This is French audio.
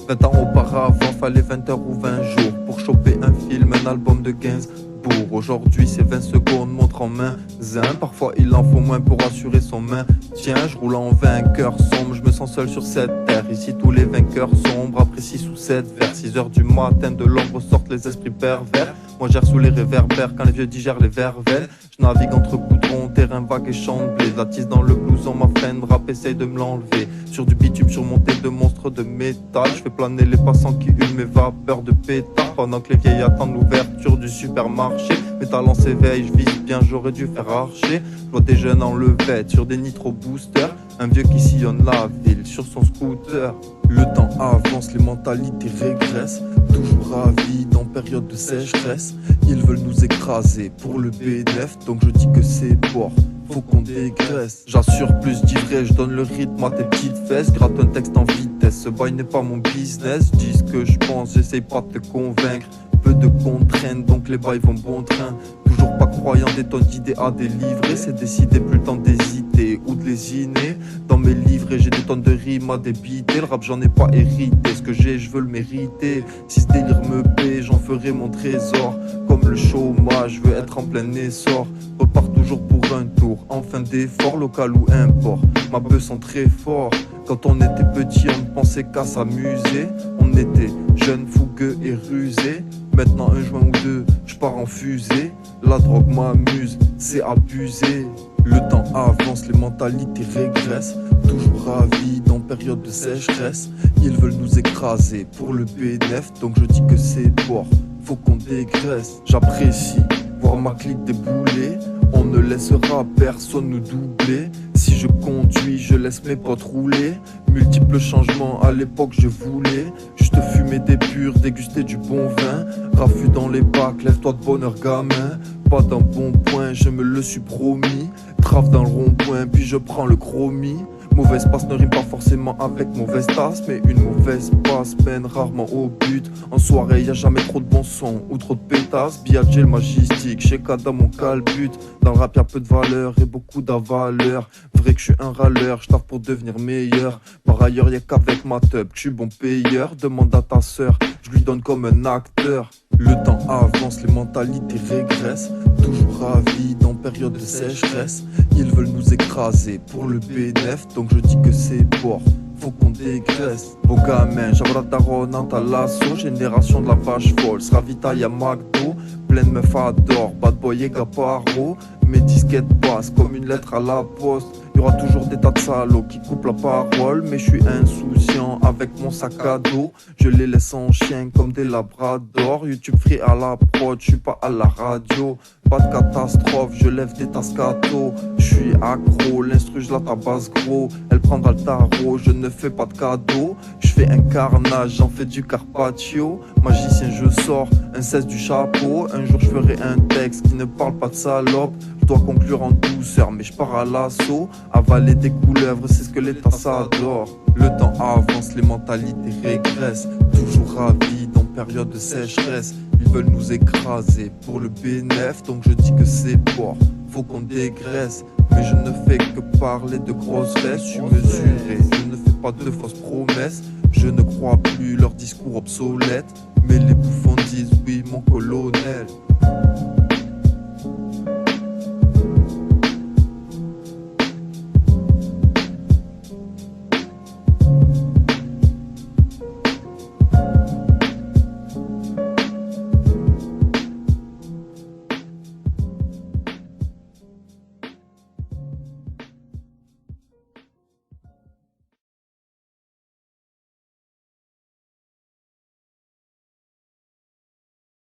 20 ans auparavant, fallait 20 heures ou 20 jours pour choper un film, un album de Gainsbourg. Aujourd'hui c'est 20 secondes, montre en main zin. Parfois il en faut moins pour assurer son maintien. Je roule en vainqueur sombre, je me sens seul sur cette terre. Ici tous les vainqueurs sombres, après 6 ou 7 vers 6 heures du matin, de l'ombre sortent les esprits pervers. Moi j'erre sous les réverbères quand les vieux digèrent les vervelles. Je navigue entre goudron, terrain vague et champ de blé. La tisse dans le blouson, ma freine rap essaye de me l'enlever. Sur du bitume surmonté de monstres de métal, je fais planer les passants qui hument mes vapeurs de pétard. Pendant que les vieilles attendent l'ouverture du supermarché, mes talents s'éveillent, je vise bien, j'aurais dû faire archer. Je vois des jeunes en levette sur des nitro boosters, un vieux qui sillonne la ville sur son scooter. Le temps avance, les mentalités régressent, toujours ravides en période de sécheresse. Ils veulent nous écraser pour le bénéf, donc je dis que c'est mort, faut qu'on dégraisse. J'assure plus d'ivresse, je donne le rythme à tes petites fesses. Gratte un texte en vitesse, ce bail n'est pas mon business. Je dis ce que je pense, j'essaye pas de te convaincre. Peu de contraintes, donc les bails vont bon train. Toujours pas croyant, des tonnes d'idées à délivrer. C'est décidé, plus le temps d'hésiter ou de lésiner. Dans mes livrets, j'ai des tonnes de rimes à débiter. Le rap, j'en ai pas hérité, ce que j'ai, je veux le mériter. Si ce délire me paie, j'en ferai mon trésor. Comme le chômage, je veux être en plein essor. Repars toujours pour un tour, en fin d'effort, local ou import. Ma bœuf sent très fort. Quand on était petit, on ne pensait qu'à s'amuser. On était jeunes, fougueux et rusés. Maintenant un joint ou deux, je pars en fusée. La drogue m'amuse, c'est abusé. Le temps avance, les mentalités régressent. Toujours ravides en période de sécheresse. Ils veulent nous écraser pour le bénéf, donc je dis que c'est mort, faut qu'on dégraisse. J'apprécie voir ma clique débouler. On ne laissera personne nous doubler. Si je conduis, je laisse mes potes rouler. Multiples changements, à l'époque je voulais juste fumer des purs, déguster du bon vin. Raffut dans les bacs, lève-toi de bonheur gamin. Pas d'un bon point, je me le suis promis. Trave dans le rond-point, puis je prends le chromie. Mauvaise passe ne rime pas forcément avec mauvaise tasse, mais une mauvaise passe mène rarement au but. En soirée y a jamais trop de bon son ou trop de pétasses. Biagé le magistique, chez Kada mon calbut. Dans le rap y'a peu de valeur et beaucoup d'avaleur. Vrai que je suis un râleur, je taffe pour devenir meilleur. Par ailleurs y'a qu'avec ma teub, je suis bon payeur. Demande à ta sœur, je lui donne comme un acteur. Le temps avance, les mentalités régressent. Toujours ravides en période de sécheresse. Ils veulent nous écraser pour le bénéf, donc je dis que c'est mort, faut qu'on dégraisse. Beau gamin, j'avais la daronne en talasso. Génération de la vache folle, se ravitaille à McDo. Pleine meuf adore, bad boy et gaparo. Mes disquettes passent comme une lettre à la poste. Y'aura toujours des tas de salauds qui coupent la parole, mais je suis insouciant avec mon sac à dos. Je les laisse en chien comme des labradors. YouTube free à la prod, je suis pas à la radio. Pas de catastrophe, je lève des tascato. Je suis accro, l'instru je la tabasse gros. Elle prendra le tarot, je ne fais pas de cadeau. Je fais un carnage, j'en fais du carpaccio. Magicien je sors, un 16 du chapeau. Un jour je ferai un texte qui ne parle pas de salope. Je dois conclure en douceur, mais je pars à l'assaut. Avaler des couleuvres, c'est ce que l'État s'adore. Le temps avance, les mentalités régressent. Toujours ravides en période de sécheresse. Ils veulent nous écraser pour le bénéf, donc je dis que c'est mort, faut qu'on dégraisse. Mais je ne fais que parler de grosses fesses. Je suis mesuré, je ne fais pas de fausses promesses. Je ne crois plus leurs discours obsolètes, mais les bouffons disent oui mon colonel.